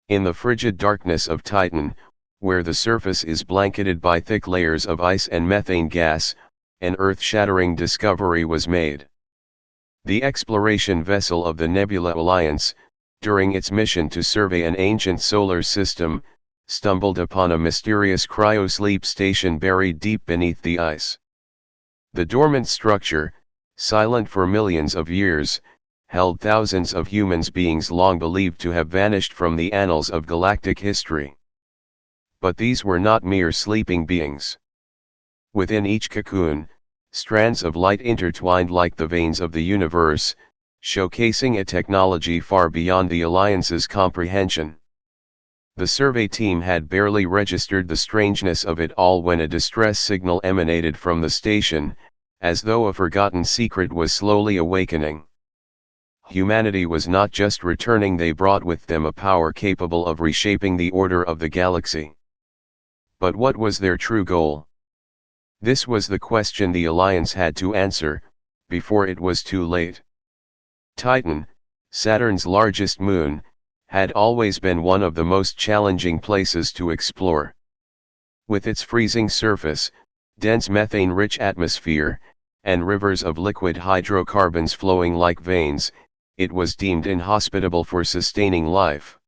In the frigid darkness of Titan, where the surface is blanketed by thick layers of ice and methane gas, an earth-shattering discovery was made. The exploration vessel of the Nebula Alliance, during its mission to survey an ancient solar system, stumbled upon a mysterious cryosleep station buried deep beneath the ice. The dormant structure, silent for millions of years, held thousands of human beings long believed to have vanished from the annals of galactic history. But these were not mere sleeping beings. Within each cocoon, strands of light intertwined like the veins of the universe, showcasing a technology far beyond the Alliance's comprehension. The survey team had barely registered the strangeness of it all when a distress signal emanated from the station, as though a forgotten secret was slowly awakening. Humanity was not just returning, they brought with them a power capable of reshaping the order of the galaxy. But what was their true goal? This was the question the Alliance had to answer, before it was too late. Titan, Saturn's largest moon, had always been one of the most challenging places to explore. With its freezing surface, dense methane-rich atmosphere, and rivers of liquid hydrocarbons flowing like veins, it was deemed inhospitable for sustaining life.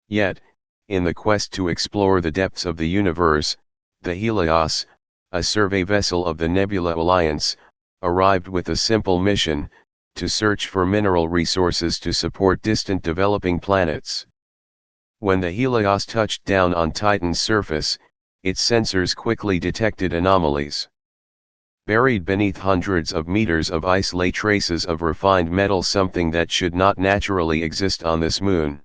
Yet, in the quest to explore the depths of the universe, the Helios, a survey vessel of the Nebula Alliance, arrived with a simple mission: to search for mineral resources to support distant developing planets. When the Helios touched down on Titan's surface, its sensors quickly detected anomalies. Buried beneath hundreds of meters of ice lay traces of refined metal, something that should not naturally exist on this moon.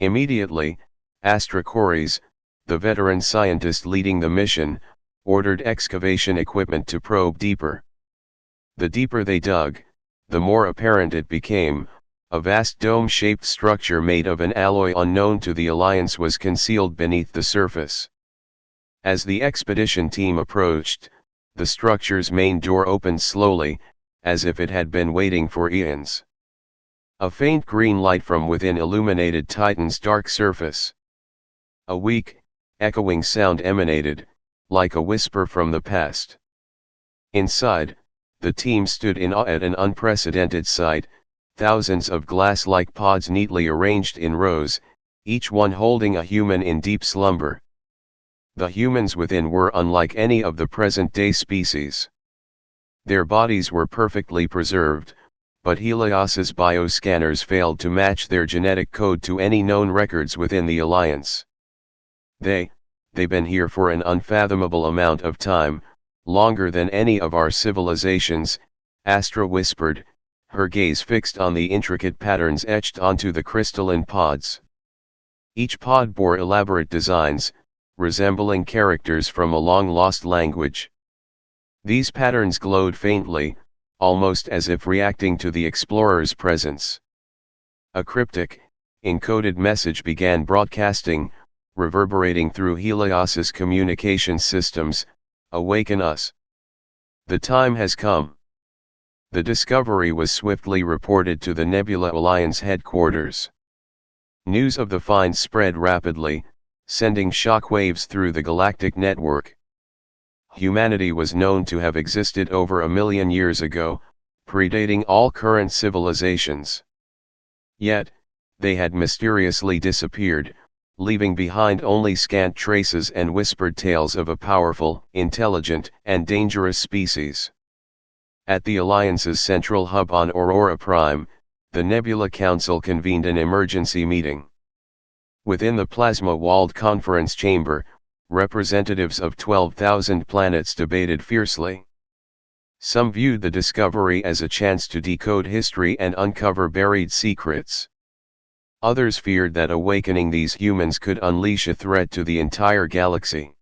Immediately, Astra Coris, the veteran scientist leading the mission, ordered excavation equipment to probe deeper. The deeper they dug, the more apparent it became: a vast dome-shaped structure made of an alloy unknown to the Alliance was concealed beneath the surface. As the expedition team approached, the structure's main door opened slowly, as if it had been waiting for eons. A faint green light from within illuminated Titan's dark surface. A weak, echoing sound emanated, like a whisper from the past. Inside, the team stood in awe at an unprecedented sight: thousands of glass-like pods neatly arranged in rows, each one holding a human in deep slumber. The humans within were unlike any of the present-day species. Their bodies were perfectly preserved, but Helios's bioscanners failed to match their genetic code to any known records within the Alliance. They've been here for an unfathomable amount of time, longer than any of our civilizations, Astra whispered, her gaze fixed on the intricate patterns etched onto the crystalline pods. Each pod bore elaborate designs, resembling characters from a long-lost language. These patterns glowed faintly, almost as if reacting to the explorer's presence. A cryptic, encoded message began broadcasting, reverberating through Helios's communication systems: "Awaken us. The time has come." The discovery was swiftly reported to the Nebula Alliance headquarters. News of the find spread rapidly, sending shockwaves through the galactic network. Humanity was known to have existed over 1 million years ago, predating all current civilizations. Yet, they had mysteriously disappeared, leaving behind only scant traces and whispered tales of a powerful, intelligent, and dangerous species. At the Alliance's central hub on Aurora Prime, the Nebula Council convened an emergency meeting. Within the plasma-walled conference chamber, representatives of 12,000 planets debated fiercely. Some viewed the discovery as a chance to decode history and uncover buried secrets. Others feared that awakening these humans could unleash a threat to the entire galaxy.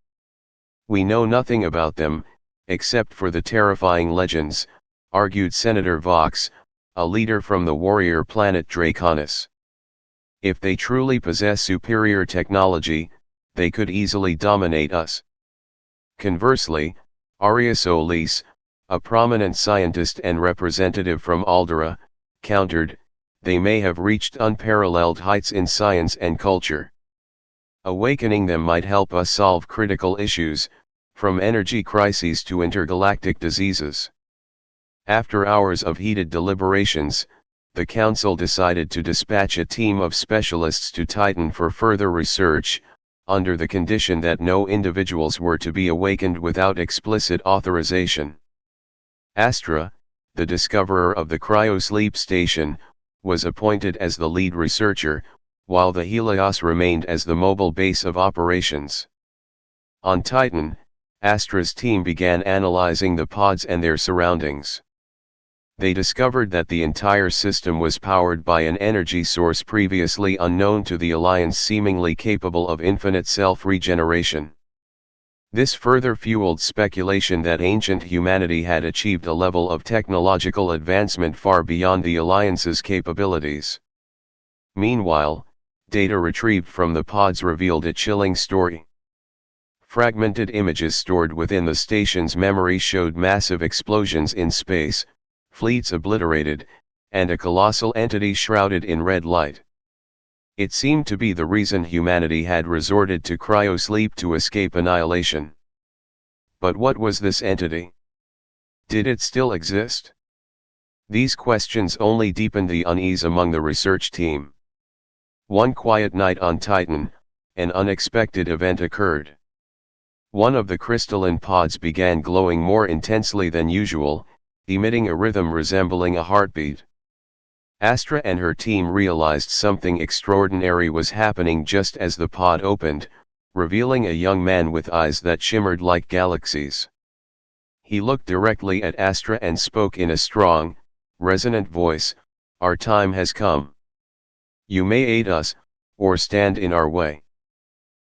"We know nothing about them, except for the terrifying legends," argued Senator Vox, a leader from the warrior planet Draconis. "If they truly possess superior technology, they could easily dominate us." Conversely, Arius Solis, a prominent scientist and representative from Aldera, countered, they may have reached unparalleled heights in science and culture. Awakening them might help us solve critical issues, from energy crises to intergalactic diseases. After hours of heated deliberations, the Council decided to dispatch a team of specialists to Titan for further research, under the condition that no individuals were to be awakened without explicit authorization. Astra, the discoverer of the cryosleep station, was appointed as the lead researcher, while the Helios remained as the mobile base of operations. On Titan, Astra's team began analyzing the pods and their surroundings. They discovered that the entire system was powered by an energy source previously unknown to the Alliance, seemingly capable of infinite self-regeneration. This further fueled speculation that ancient humanity had achieved a level of technological advancement far beyond the Alliance's capabilities. Meanwhile, data retrieved from the pods revealed a chilling story. Fragmented images stored within the station's memory showed massive explosions in space, fleets obliterated, and a colossal entity shrouded in red light. It seemed to be the reason humanity had resorted to cryosleep to escape annihilation. But what was this entity? Did it still exist? These questions only deepened the unease among the research team. One quiet night on Titan, an unexpected event occurred. One of the crystalline pods began glowing more intensely than usual, emitting a rhythm resembling a heartbeat. Astra and her team realized something extraordinary was happening just as the pod opened, revealing a young man with eyes that shimmered like galaxies. He looked directly at Astra and spoke in a strong, resonant voice, "Our time has come. You may aid us, or stand in our way."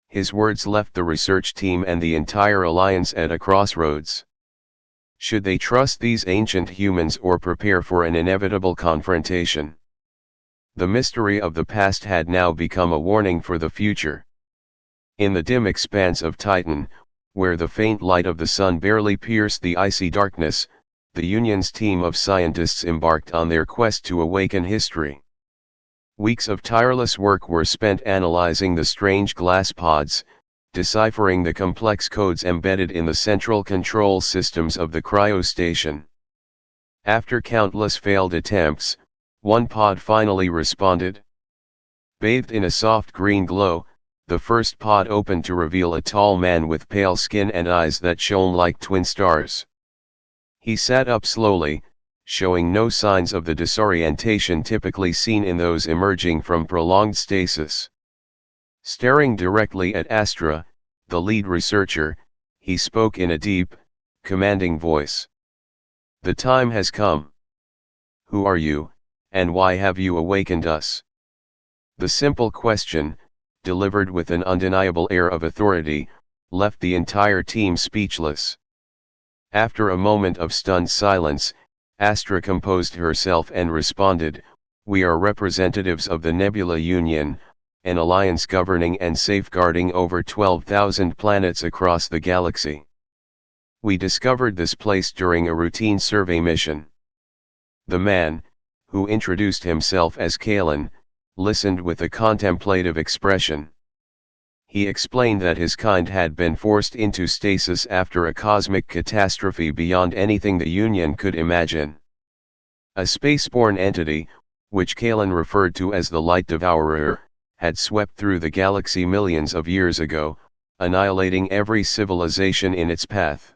His words left the research team and the entire Alliance at a crossroads. Should they trust these ancient humans or prepare for an inevitable confrontation? The mystery of the past had now become a warning for the future. In the dim expanse of Titan, where the faint light of the sun barely pierced the icy darkness, the Union's team of scientists embarked on their quest to awaken history. Weeks of tireless work were spent analyzing the strange glass pods, deciphering the complex codes embedded in the central control systems of the cryostation. After countless failed attempts, one pod finally responded. Bathed in a soft green glow, the first pod opened to reveal a tall man with pale skin and eyes that shone like twin stars. He sat up slowly, showing no signs of the disorientation typically seen in those emerging from prolonged stasis. Staring directly at Astra, the lead researcher, he spoke in a deep, commanding voice. "The time has come. Who are you, and why have you awakened us?" The simple question, delivered with an undeniable air of authority, left the entire team speechless. After a moment of stunned silence, Astra composed herself and responded, "We are representatives of the Nebula Union, an alliance governing and safeguarding over 12,000 planets across the galaxy. We discovered this place during a routine survey mission." The man, who introduced himself as Kalen, listened with a contemplative expression. He explained that his kind had been forced into stasis after a cosmic catastrophe beyond anything the Union could imagine. A spaceborne entity, which Kalen referred to as the Light Devourer, had swept through the galaxy millions of years ago, annihilating every civilization in its path.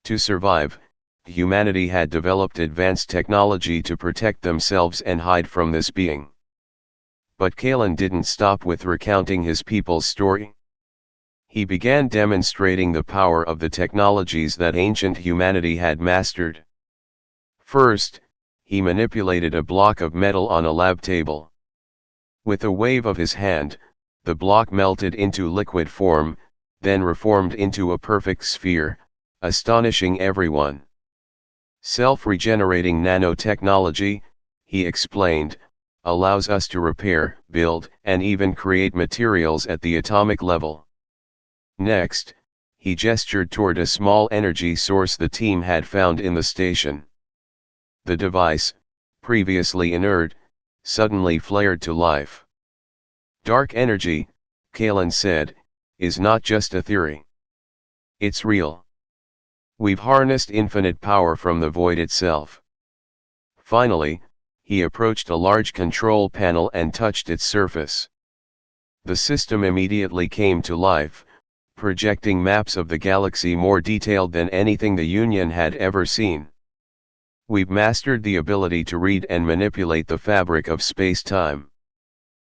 To survive, humanity had developed advanced technology to protect themselves and hide from this being. But Kalen didn't stop with recounting his people's story. He began demonstrating the power of the technologies that ancient humanity had mastered. First, he manipulated a block of metal on a lab table. With a wave of his hand, the block melted into liquid form, then reformed into a perfect sphere, astonishing everyone. "Self-regenerating nanotechnology," he explained, "allows us to repair, build, and even create materials at the atomic level." Next, he gestured toward a small energy source the team had found in the station. The device, previously inert, suddenly flared to life. Dark energy, Kalen said, is not just a theory. It's real. We've harnessed infinite power from the void itself. Finally, he approached a large control panel and touched its surface. The system immediately came to life, projecting maps of the galaxy more detailed than anything the Union had ever seen. We've mastered the ability to read and manipulate the fabric of space-time.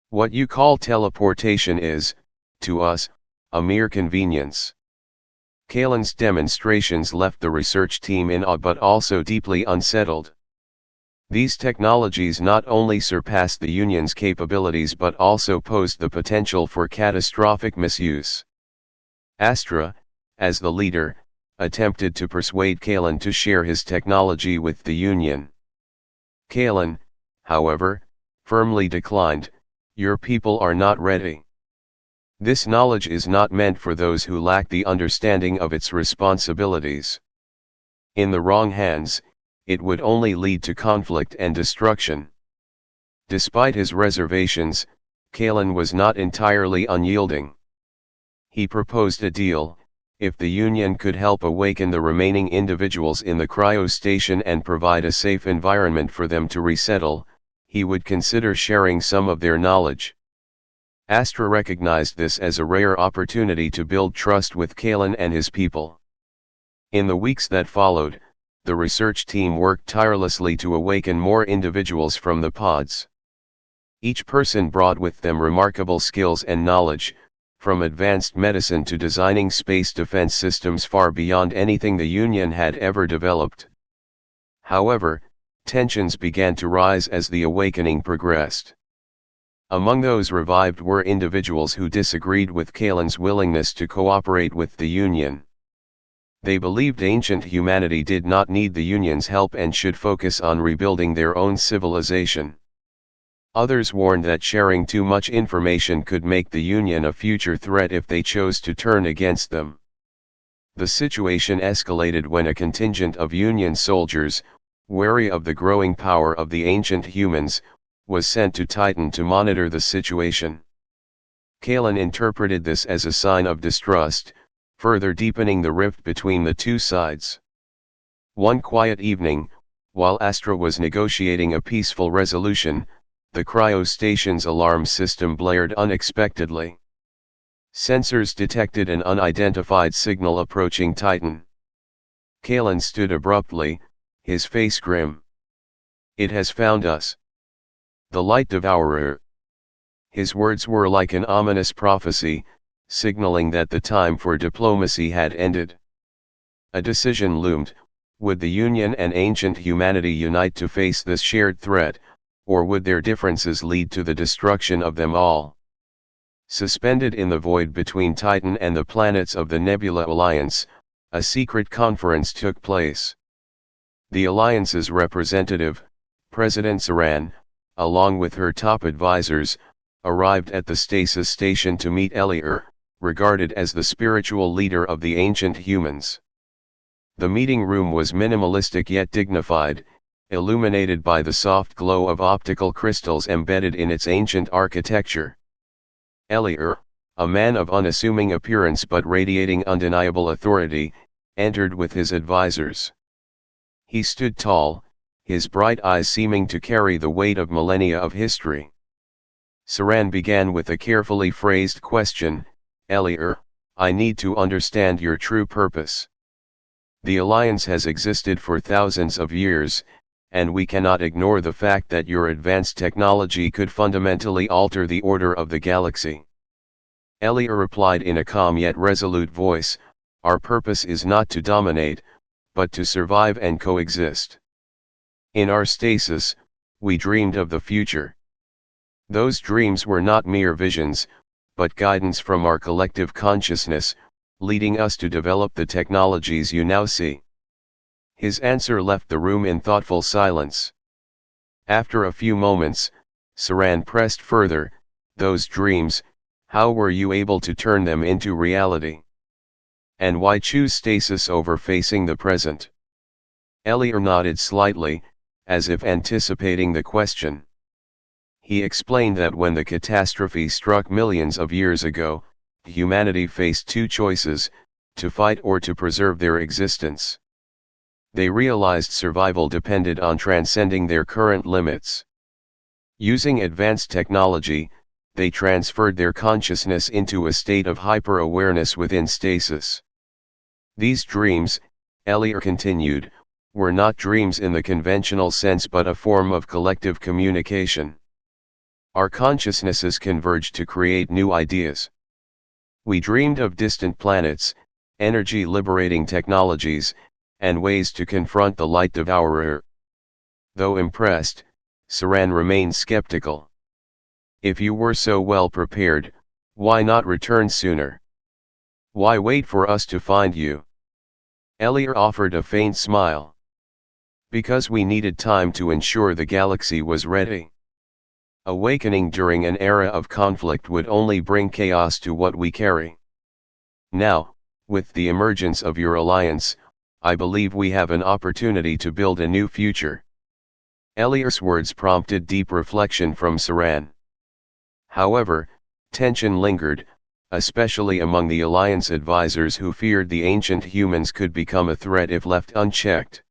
What you call teleportation is, to us, a mere convenience. Kalen's demonstrations left the research team in awe but also deeply unsettled. These technologies not only surpassed the Union's capabilities but also posed the potential for catastrophic misuse. Astra, as the leader, attempted to persuade Kalen to share his technology with the Union. Kalen, however, firmly declined. Your people are not ready. This knowledge is not meant for those who lack the understanding of its responsibilities. In the wrong hands, it would only lead to conflict and destruction. Despite his reservations, Kalen was not entirely unyielding. He proposed a deal: if the Union could help awaken the remaining individuals in the cryo station and provide a safe environment for them to resettle, he would consider sharing some of their knowledge. Astra recognized this as a rare opportunity to build trust with Kalen and his people. In the weeks that followed, the research team worked tirelessly to awaken more individuals from the pods. Each person brought with them remarkable skills and knowledge, from advanced medicine to designing space defense systems far beyond anything the Union had ever developed. However, tensions began to rise as the awakening progressed. Among those revived were individuals who disagreed with Kalen's willingness to cooperate with the Union. They believed ancient humanity did not need the Union's help and should focus on rebuilding their own civilization. Others warned that sharing too much information could make the Union a future threat if they chose to turn against them. The situation escalated when a contingent of Union soldiers, wary of the growing power of the ancient humans, was sent to Titan to monitor the situation. Kalen interpreted this as a sign of distrust, further deepening the rift between the two sides. One quiet evening, while Astra was negotiating a peaceful resolution, the cryo station's alarm system blared unexpectedly. Sensors detected an unidentified signal approaching Titan. Kalen stood abruptly, his face grim. It has found us. The light devourer. His words were like an ominous prophecy, signaling that the time for diplomacy had ended. A decision loomed: would the Union and ancient humanity unite to face this shared threat, or would their differences lead to the destruction of them all? Suspended in the void between Titan and the planets of the Nebula Alliance, a secret conference took place. The Alliance's representative, President Saran, along with her top advisors, arrived at the stasis station to meet Eliur, regarded as the spiritual leader of the ancient humans. The meeting room was minimalistic yet dignified, illuminated by the soft glow of optical crystals embedded in its ancient architecture. Eliur, a man of unassuming appearance but radiating undeniable authority, entered with his advisors. He stood tall, his bright eyes seeming to carry the weight of millennia of history. Saran began with a carefully phrased question: Eliur, I need to understand your true purpose. The Alliance has existed for thousands of years, and we cannot ignore the fact that your advanced technology could fundamentally alter the order of the galaxy. Eliur replied in a calm yet resolute voice: Our purpose is not to dominate, but to survive and coexist. In our stasis, we dreamed of the future. Those dreams were not mere visions, but guidance from our collective consciousness, leading us to develop the technologies you now see. His answer left the room in thoughtful silence. After a few moments, Saran pressed further: those dreams, how were you able to turn them into reality? And why choose stasis over facing the present? Eliur nodded slightly, as if anticipating the question. He explained that when the catastrophe struck millions of years ago, humanity faced two choices: to fight or to preserve their existence. They realized survival depended on transcending their current limits. Using advanced technology, they transferred their consciousness into a state of hyper-awareness within stasis. These dreams, Elliot continued, were not dreams in the conventional sense but a form of collective communication. Our consciousnesses converged to create new ideas. We dreamed of distant planets, energy-liberating technologies, and ways to confront the light devourer. Though impressed, Saran remained skeptical. If you were so well prepared, why not return sooner? Why wait for us to find you? Elliot offered a faint smile. Because we needed time to ensure the galaxy was ready. Awakening during an era of conflict would only bring chaos to what we carry. Now, with the emergence of your alliance, I believe we have an opportunity to build a new future. Elliot's words prompted deep reflection from Saran. However, tension lingered, especially among the Alliance advisors who feared the ancient humans could become a threat if left unchecked.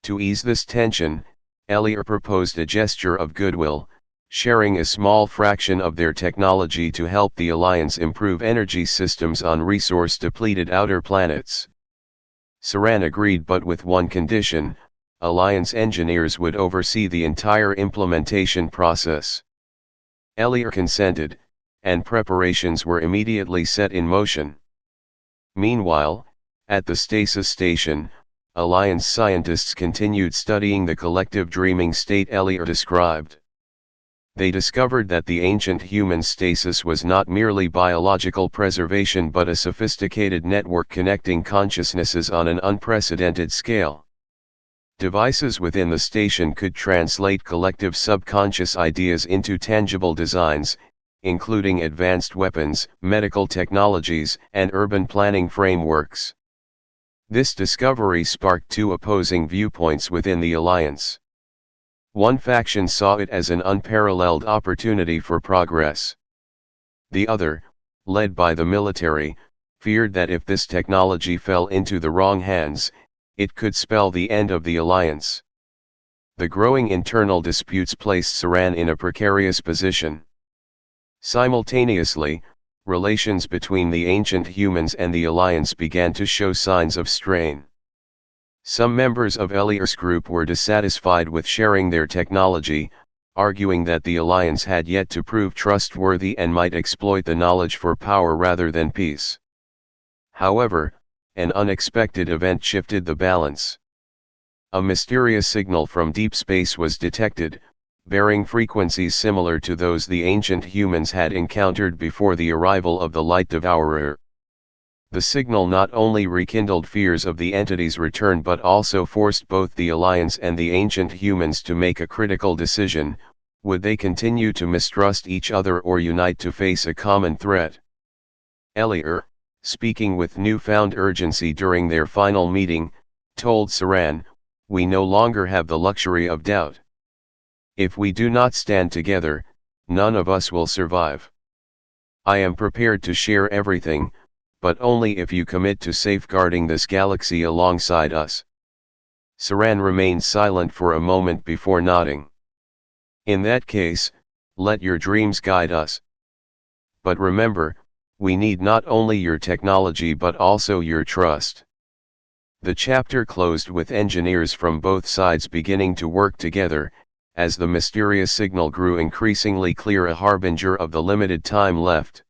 To ease this tension, Elliot proposed a gesture of goodwill, sharing a small fraction of their technology to help the Alliance improve energy systems on resource-depleted outer planets. Saran agreed, but with one condition: Alliance engineers would oversee the entire implementation process. Elliot consented, and preparations were immediately set in motion. Meanwhile, at the stasis station, Alliance scientists continued studying the collective dreaming state Elliot described. They discovered that the ancient human stasis was not merely biological preservation but a sophisticated network connecting consciousnesses on an unprecedented scale. Devices within the station could translate collective subconscious ideas into tangible designs, including advanced weapons, medical technologies, and urban planning frameworks. This discovery sparked two opposing viewpoints within the Alliance. One faction saw it as an unparalleled opportunity for progress. The other, led by the military, feared that if this technology fell into the wrong hands, it could spell the end of the Alliance. The growing internal disputes placed Saran in a precarious position. Simultaneously, relations between the ancient humans and the Alliance began to show signs of strain. Some members of Elliot's group were dissatisfied with sharing their technology, arguing that the Alliance had yet to prove trustworthy and might exploit the knowledge for power rather than peace. However, an unexpected event shifted the balance. A mysterious signal from deep space was detected, bearing frequencies similar to those the ancient humans had encountered before the arrival of the Light Devourer. The signal not only rekindled fears of the entity's return but also forced both the Alliance and the ancient humans to make a critical decision: would they continue to mistrust each other or unite to face a common threat? Elliot, speaking with newfound urgency during their final meeting, told Saran, "We no longer have the luxury of doubt. If we do not stand together, none of us will survive. I am prepared to share everything, but only if you commit to safeguarding this galaxy alongside us." Saran remained silent for a moment before nodding. "In that case, let your dreams guide us. But remember, we need not only your technology but also your trust." The chapter closed with engineers from both sides beginning to work together, as the mysterious signal grew increasingly clear, a harbinger of the limited time left.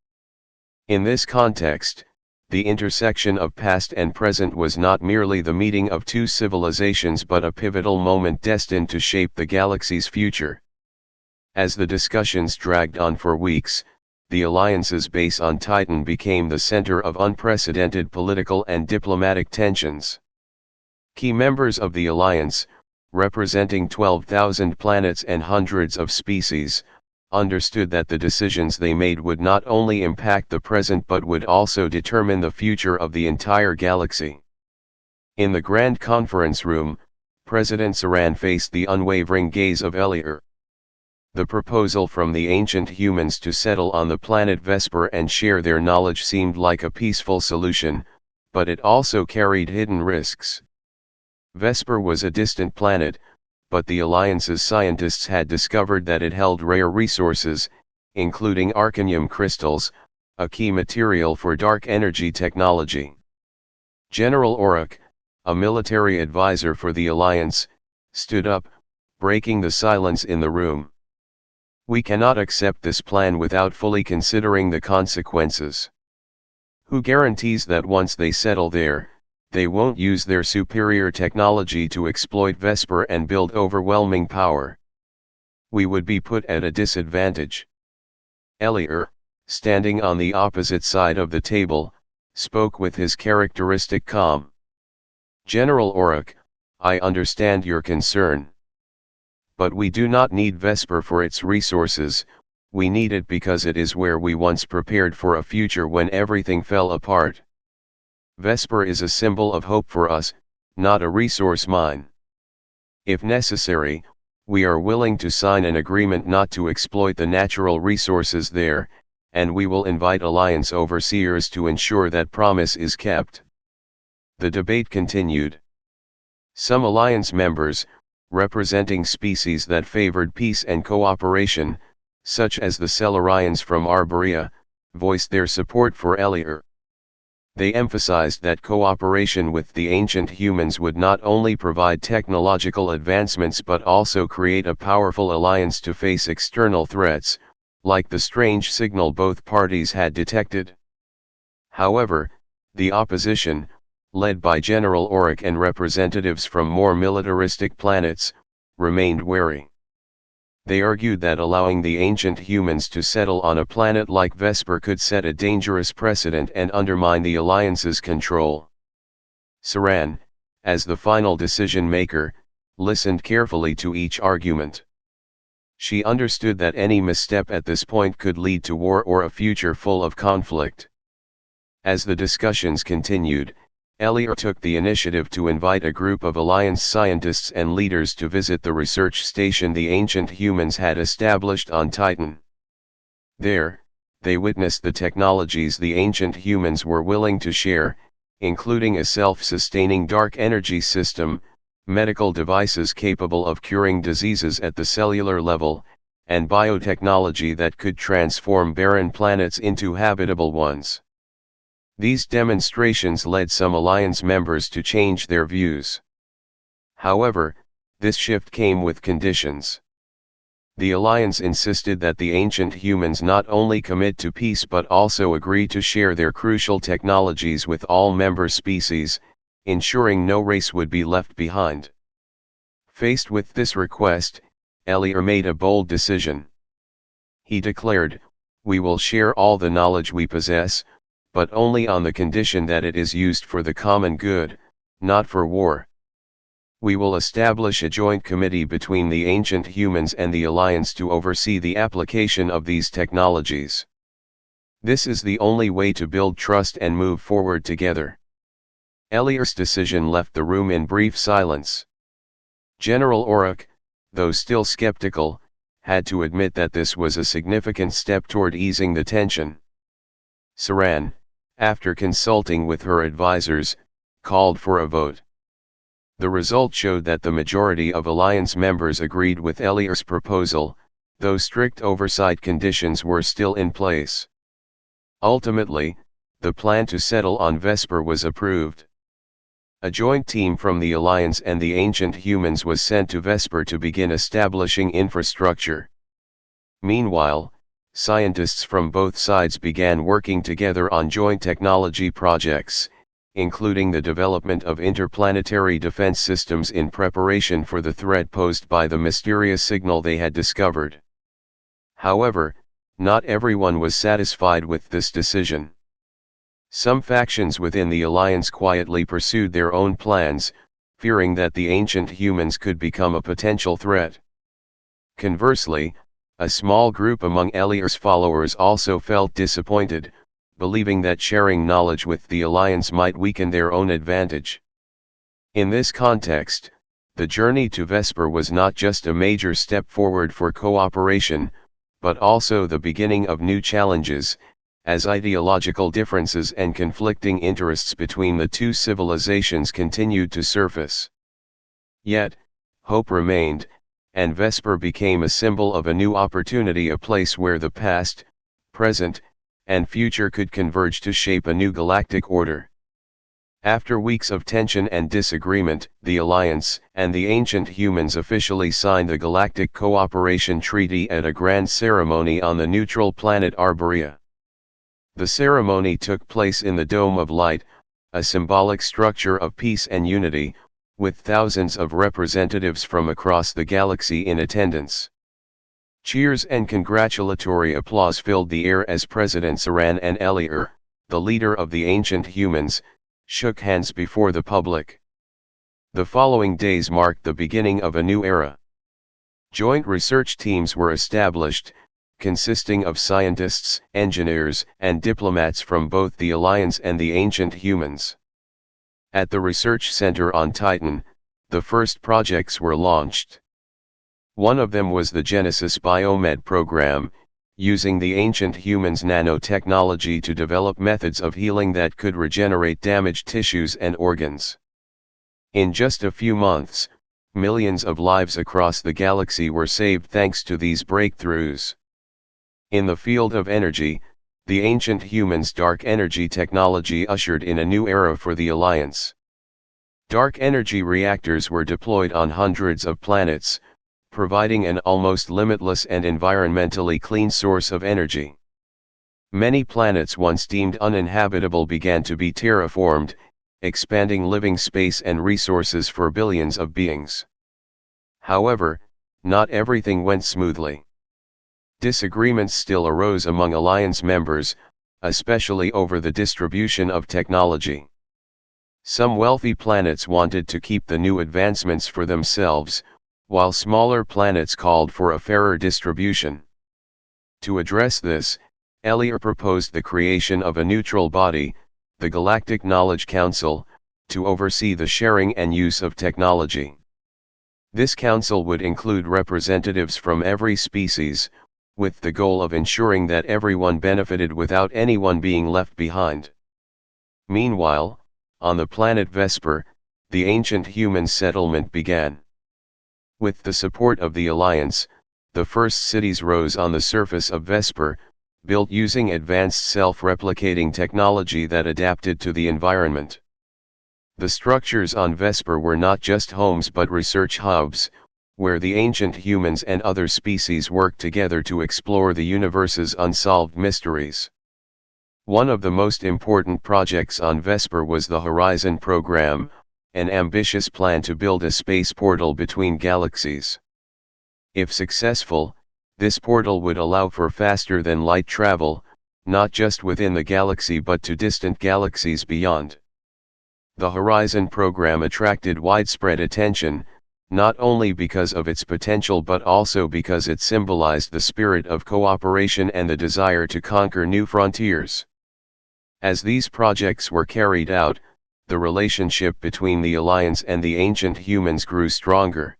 In this context, the intersection of past and present was not merely the meeting of two civilizations but a pivotal moment destined to shape the galaxy's future. As the discussions dragged on for weeks, the Alliance's base on Titan became the center of unprecedented political and diplomatic tensions. Key members of the Alliance, representing 12,000 planets and hundreds of species, understood that the decisions they made would not only impact the present but would also determine the future of the entire galaxy. In the Grand Conference Room, President Saran faced the unwavering gaze of Elliot. The proposal from the ancient humans to settle on the planet Vesper and share their knowledge seemed like a peaceful solution, but it also carried hidden risks. Vesper was a distant planet, but the Alliance's scientists had discovered that it held rare resources, including arcanium crystals, a key material for dark energy technology. General Oruk, a military advisor for the Alliance, stood up, breaking the silence in the room. "We cannot accept this plan without fully considering the consequences. Who guarantees that once they settle there, they won't use their superior technology to exploit Vesper and build overwhelming power? We would be put at a disadvantage." Elier, standing on the opposite side of the table, spoke with his characteristic calm. "General Oruk, I understand your concern. But we do not need Vesper for its resources, we need it because it is where we once prepared for a future when everything fell apart. Vesper is a symbol of hope for us, not a resource mine. If necessary, we are willing to sign an agreement not to exploit the natural resources there, and we will invite Alliance overseers to ensure that promise is kept." The debate continued. Some Alliance members, representing species that favored peace and cooperation, such as the Cellarians from Arborea, voiced their support for Elier. They emphasized that cooperation with the ancient humans would not only provide technological advancements but also create a powerful alliance to face external threats, like the strange signal both parties had detected. However, the opposition, led by General Oruk and representatives from more militaristic planets, remained wary. They argued that allowing the ancient humans to settle on a planet like Vesper could set a dangerous precedent and undermine the Alliance's control. Saran, as the final decision-maker, listened carefully to each argument. She understood that any misstep at this point could lead to war or a future full of conflict. As the discussions continued, Elier took the initiative to invite a group of Alliance scientists and leaders to visit the research station the ancient humans had established on Titan. There, they witnessed the technologies the ancient humans were willing to share, including a self-sustaining dark energy system, medical devices capable of curing diseases at the cellular level, and biotechnology that could transform barren planets into habitable ones. These demonstrations led some Alliance members to change their views. However, this shift came with conditions. The Alliance insisted that the ancient humans not only commit to peace but also agree to share their crucial technologies with all member species, ensuring no race would be left behind. Faced with this request, Elier made a bold decision. He declared, "We will share all the knowledge we possess, but only on the condition that it is used for the common good, not for war. We will establish a joint committee between the ancient humans and the Alliance to oversee the application of these technologies. This is the only way to build trust and move forward together." Elier's decision left the room in brief silence. General Oruk, though still skeptical, had to admit that this was a significant step toward easing the tension. Saran, after consulting with her advisors, called for a vote. The result showed that the majority of Alliance members agreed with Elier's proposal, though strict oversight conditions were still in place. Ultimately, the plan to settle on Vesper was approved. A joint team from the Alliance and the ancient humans was sent to Vesper to begin establishing infrastructure. Meanwhile, scientists from both sides began working together on joint technology projects, including the development of interplanetary defense systems in preparation for the threat posed by the mysterious signal they had discovered. However, not everyone was satisfied with this decision. Some factions within the Alliance quietly pursued their own plans, fearing that the ancient humans could become a potential threat. Conversely, a small group among Elier's followers also felt disappointed, believing that sharing knowledge with the Alliance might weaken their own advantage. In this context, The journey to Vesper was not just a major step forward for cooperation, but also the beginning of new challenges, as ideological differences and conflicting interests between the two civilizations continued to surface. Yet, hope remained, and Vesper became a symbol of a new opportunity, a place where the past, present, and future could converge to shape a new galactic order. After weeks of tension and disagreement, the Alliance and the ancient humans officially signed the Galactic Cooperation Treaty at a grand ceremony on the neutral planet Arborea. The ceremony took place in the Dome of Light, a symbolic structure of peace and unity, with thousands of representatives from across the galaxy in attendance. Cheers and congratulatory applause filled the air as President Saran and Eliur, the leader of the ancient humans, shook hands before the public. The following days marked the beginning of a new era. Joint research teams were established, consisting of scientists, engineers, and diplomats from both the Alliance and the ancient humans. At the research center on Titan, the first projects were launched. One of them was the Genesis Biomed program, using the ancient humans' nanotechnology to develop methods of healing that could regenerate damaged tissues and organs. In just a few months, millions of lives across the galaxy were saved thanks to these breakthroughs. In the field of energy, the ancient humans' dark energy technology ushered in a new era for the Alliance. Dark energy reactors were deployed on hundreds of planets, providing an almost limitless and environmentally clean source of energy. Many planets once deemed uninhabitable began to be terraformed, expanding living space and resources for billions of beings. However, not everything went smoothly. Disagreements still arose among Alliance members, especially over the distribution of technology. Some wealthy planets wanted to keep the new advancements for themselves, while smaller planets called for a fairer distribution. To address this, Eliur proposed the creation of a neutral body, the Galactic Knowledge Council, to oversee the sharing and use of technology. This council would include representatives from every species, with the goal of ensuring that everyone benefited without anyone being left behind. Meanwhile, on the planet Vesper, the ancient human settlement began. With the support of the Alliance, the first cities rose on the surface of Vesper, built using advanced self-replicating technology that adapted to the environment. The structures on Vesper were not just homes but research hubs, where the ancient humans and other species worked together to explore the universe's unsolved mysteries. One of the most important projects on Vesper was the Horizon program, an ambitious plan to build a space portal between galaxies. If successful, this portal would allow for faster-than-light travel, not just within the galaxy but to distant galaxies beyond. The Horizon program attracted widespread attention, not only because of its potential but also because it symbolized the spirit of cooperation and the desire to conquer new frontiers. As these projects were carried out, the relationship between the Alliance and the ancient humans grew stronger.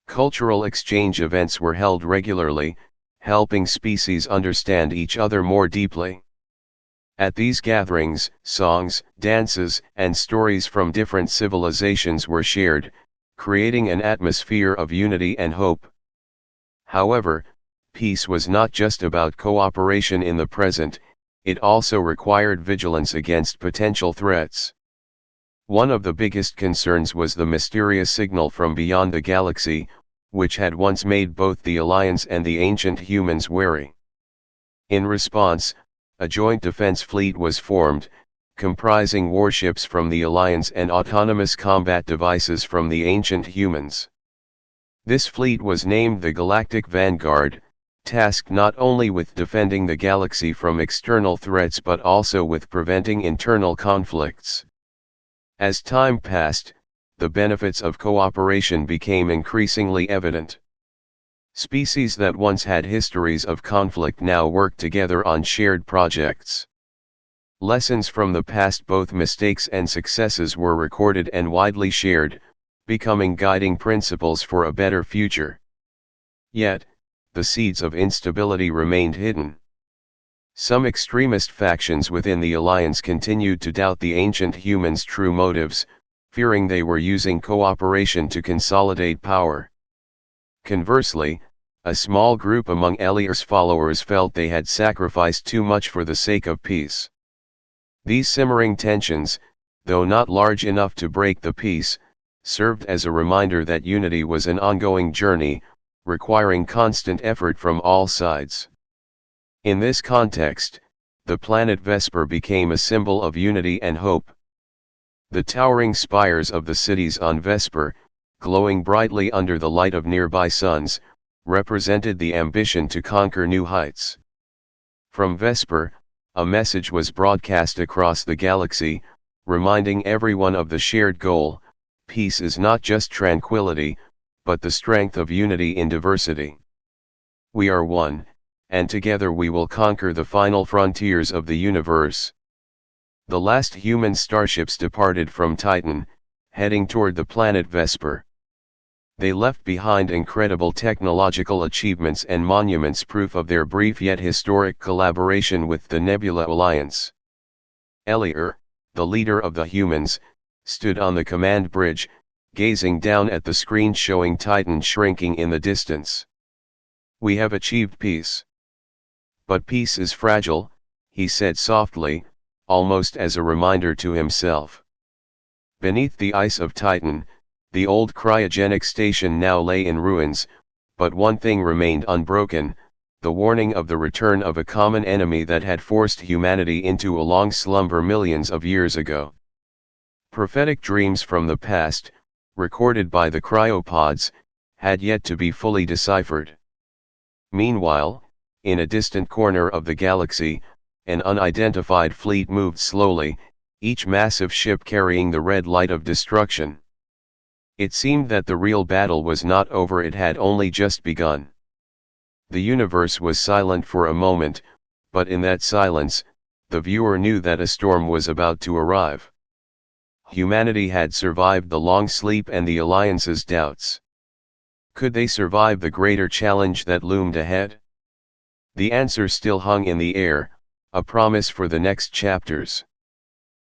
Cultural exchange events were held regularly, helping species understand each other more deeply. At these gatherings, songs, dances, and stories from different civilizations were shared, creating an atmosphere of unity and hope. However, peace was not just about cooperation in the present, it also required vigilance against potential threats. One of the biggest concerns was the mysterious signal from beyond the galaxy, which had once made both the Alliance and the ancient humans wary. In response, a joint defense fleet was formed, comprising warships from the Alliance and autonomous combat devices from the ancient humans. This fleet was named the Galactic Vanguard, tasked not only with defending the galaxy from external threats but also with preventing internal conflicts. As time passed, the benefits of cooperation became increasingly evident. Species that once had histories of conflict now worked together on shared projects. Lessons from the past, both mistakes and successes, were recorded and widely shared, becoming guiding principles for a better future. Yet, the seeds of instability remained hidden. Some extremist factions within the Alliance continued to doubt the ancient humans' true motives, fearing they were using cooperation to consolidate power. Conversely, a small group among Eliar's followers felt they had sacrificed too much for the sake of peace. These simmering tensions, though not large enough to break the peace, served as a reminder that unity was an ongoing journey, requiring constant effort from all sides. In this context, the planet Vesper became a symbol of unity and hope. The towering spires of the cities on Vesper, glowing brightly under the light of nearby suns, represented the ambition to conquer new heights. From Vesper, a message was broadcast across the galaxy, reminding everyone of the shared goal: peace is not just tranquility, but the strength of unity in diversity. We are one, and together we will conquer the final frontiers of the universe. The last human starships departed from Titan, heading toward the planet Vesper. They left behind incredible technological achievements and monuments, proof of their brief yet historic collaboration with the Nebula Alliance. Eliar, the leader of the humans, stood on the command bridge, gazing down at the screen showing Titan shrinking in the distance. "We have achieved peace. But peace is fragile," he said softly, almost as a reminder to himself. Beneath the ice of Titan, the old cryogenic station now lay in ruins, but one thing remained unbroken: the warning of the return of a common enemy that had forced humanity into a long slumber millions of years ago. Prophetic dreams from the past, recorded by the cryopods, had yet to be fully deciphered. Meanwhile, in a distant corner of the galaxy, an unidentified fleet moved slowly, each massive ship carrying the red light of destruction. It seemed that the real battle was not over, it had only just begun. The universe was silent for a moment, but in that silence, the viewer knew that a storm was about to arrive. Humanity had survived the long sleep and the Alliance's doubts. Could they survive the greater challenge that loomed ahead? The answer still hung in the air, a promise for the next chapters.